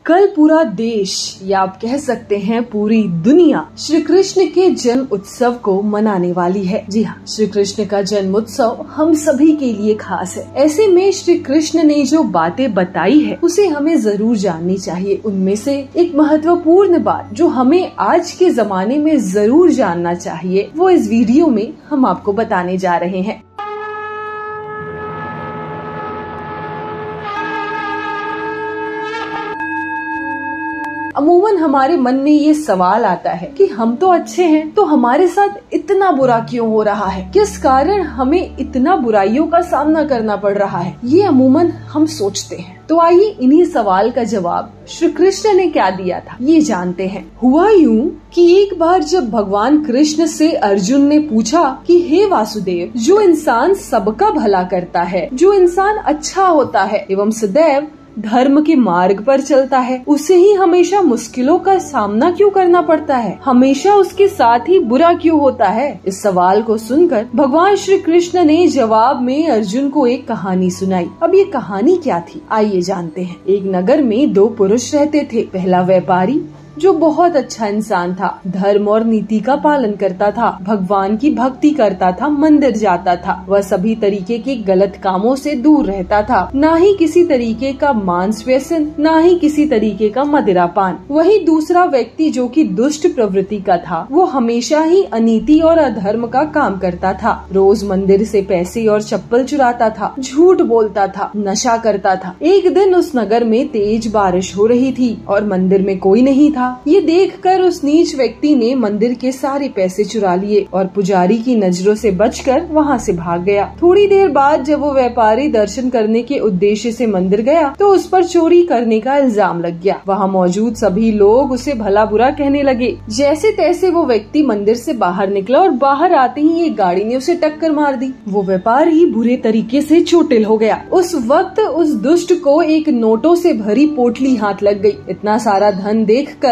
कल पूरा देश या आप कह सकते हैं पूरी दुनिया श्री कृष्ण के जन्म उत्सव को मनाने वाली है। जी हाँ, श्री कृष्ण का जन्म उत्सव हम सभी के लिए खास है। ऐसे में श्री कृष्ण ने जो बातें बताई है उसे हमें जरूर जाननी चाहिए। उनमें से एक महत्वपूर्ण बात जो हमें आज के जमाने में जरूर जानना चाहिए वो इस वीडियो में हम आपको बताने जा रहे हैं। अमूमन हमारे मन में ये सवाल आता है कि हम तो अच्छे हैं तो हमारे साथ इतना बुरा क्यों हो रहा है, किस कारण हमें इतना बुराइयों का सामना करना पड़ रहा है, ये अमूमन हम सोचते हैं। तो आइए इन्हीं सवाल का जवाब श्री कृष्ण ने क्या दिया था ये जानते हैं। हुआ यूं कि एक बार जब भगवान कृष्ण से अर्जुन ने पूछा कि हे वासुदेव, जो इंसान सबका भला करता है, जो इंसान अच्छा होता है एवं सदैव धर्म के मार्ग पर चलता है, उसे ही हमेशा मुश्किलों का सामना क्यों करना पड़ता है, हमेशा उसके साथ ही बुरा क्यों होता है। इस सवाल को सुनकर भगवान श्री कृष्ण ने जवाब में अर्जुन को एक कहानी सुनाई। अब ये कहानी क्या थी आइए जानते हैं। एक नगर में दो पुरुष रहते थे। पहला व्यापारी जो बहुत अच्छा इंसान था, धर्म और नीति का पालन करता था, भगवान की भक्ति करता था, मंदिर जाता था, वह सभी तरीके के गलत कामों से दूर रहता था, ना ही किसी तरीके का मांस व्यसन, ना ही किसी तरीके का मदिरापान। वही दूसरा व्यक्ति जो कि दुष्ट प्रवृत्ति का था, वो हमेशा ही अनीति और अधर्म का काम करता था, रोज मंदिर से पैसे और चप्पल चुराता था, झूठ बोलता था, नशा करता था। एक दिन उस नगर में तेज बारिश हो रही थी और मंदिर में कोई नहीं था। ये देखकर उस नीच व्यक्ति ने मंदिर के सारे पैसे चुरा लिए और पुजारी की नजरों से बचकर वहाँ से भाग गया। थोड़ी देर बाद जब वो व्यापारी दर्शन करने के उद्देश्य से मंदिर गया तो उस पर चोरी करने का इल्जाम लग गया। वहाँ मौजूद सभी लोग उसे भला बुरा कहने लगे। जैसे तैसे वो व्यक्ति मंदिर से बाहर निकला और बाहर आते ही एक गाड़ी ने उसे टक्कर मार दी। वो व्यापारी बुरे तरीके से चोटिल हो गया। उस वक्त उस दुष्ट को एक नोटों से भरी पोटली हाथ लग गई। इतना सारा धन देखकर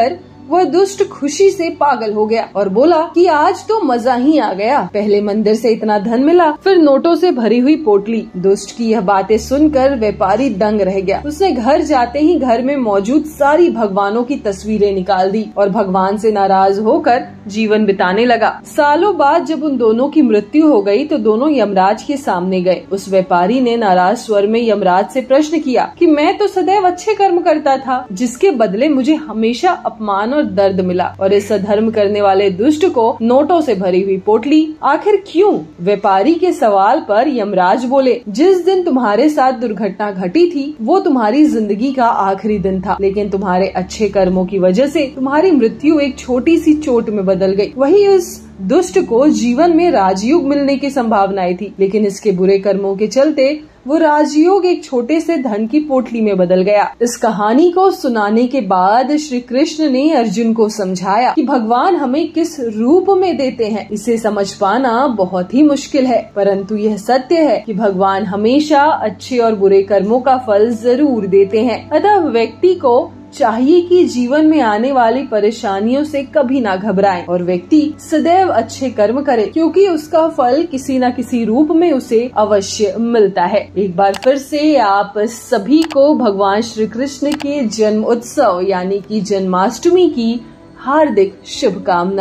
वह दुष्ट खुशी से पागल हो गया और बोला कि आज तो मजा ही आ गया, पहले मंदिर से इतना धन मिला, फिर नोटों से भरी हुई पोटली। दुष्ट की यह बातें सुनकर व्यापारी दंग रह गया। उसने घर जाते ही घर में मौजूद सारी भगवानों की तस्वीरें निकाल दी और भगवान से नाराज होकर जीवन बिताने लगा। सालों बाद जब उन दोनों की मृत्यु हो गई तो दोनों यमराज के सामने गए। उस व्यापारी ने नाराज स्वर में यमराज से प्रश्न किया कि मैं तो सदैव अच्छे कर्म करता था, जिसके बदले मुझे हमेशा अपमान दर्द मिला, और इस अधर्म करने वाले दुष्ट को नोटों से भरी हुई पोटली, आखिर क्यों? व्यापारी के सवाल पर यमराज बोले, जिस दिन तुम्हारे साथ दुर्घटना घटी थी वो तुम्हारी जिंदगी का आखिरी दिन था, लेकिन तुम्हारे अच्छे कर्मों की वजह से तुम्हारी मृत्यु एक छोटी सी चोट में बदल गई। वही उस दुष्ट को जीवन में राजयोग मिलने की संभावनाएं थी, लेकिन इसके बुरे कर्मों के चलते वो राजयोग एक छोटे से धन की पोटली में बदल गया। इस कहानी को सुनाने के बाद श्री कृष्ण ने अर्जुन को समझाया कि भगवान हमें किस रूप में देते हैं इसे समझ पाना बहुत ही मुश्किल है, परंतु यह सत्य है कि भगवान हमेशा अच्छे और बुरे कर्मों का फल जरूर देते हैं। अतः व्यक्ति को चाहिए कि जीवन में आने वाली परेशानियों से कभी ना घबराए और व्यक्ति सदैव अच्छे कर्म करे, क्योंकि उसका फल किसी न किसी रूप में उसे अवश्य मिलता है। एक बार फिर से आप सभी को भगवान श्री कृष्ण के जन्म उत्सव यानी कि जन्माष्टमी की हार्दिक शुभकामनाएं।